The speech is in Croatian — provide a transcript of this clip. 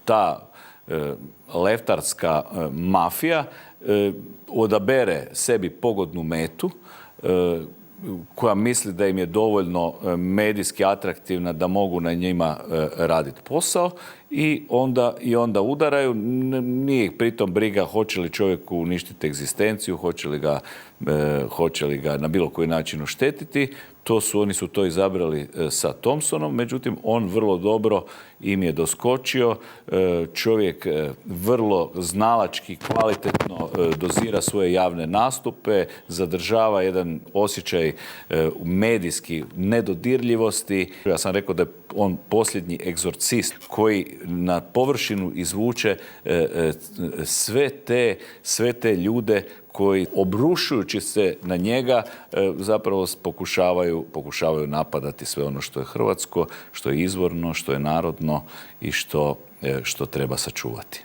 ta leftarska mafija odabere sebi pogodnu metu koja misli da im je dovoljno medijski atraktivna da mogu na njima raditi posao i onda udaraju. Nije ih pritom briga hoće li čovjeku uništiti egzistenciju, hoće li ga na bilo koji način oštetiti. Oni su to izabrali sa Thompsonom, međutim on vrlo dobro im je doskočio. Čovjek vrlo znalački, kvalitetno dozira svoje javne nastupe, zadržava jedan osjećaj medijski nedodirljivosti. Ja sam rekao da je on posljednji egzorcist koji na površinu izvuče sve te ljude koji, obrušujući se na njega, zapravo pokušavaju napadati sve ono što je hrvatsko, što je izvorno, što je narodno i što treba sačuvati.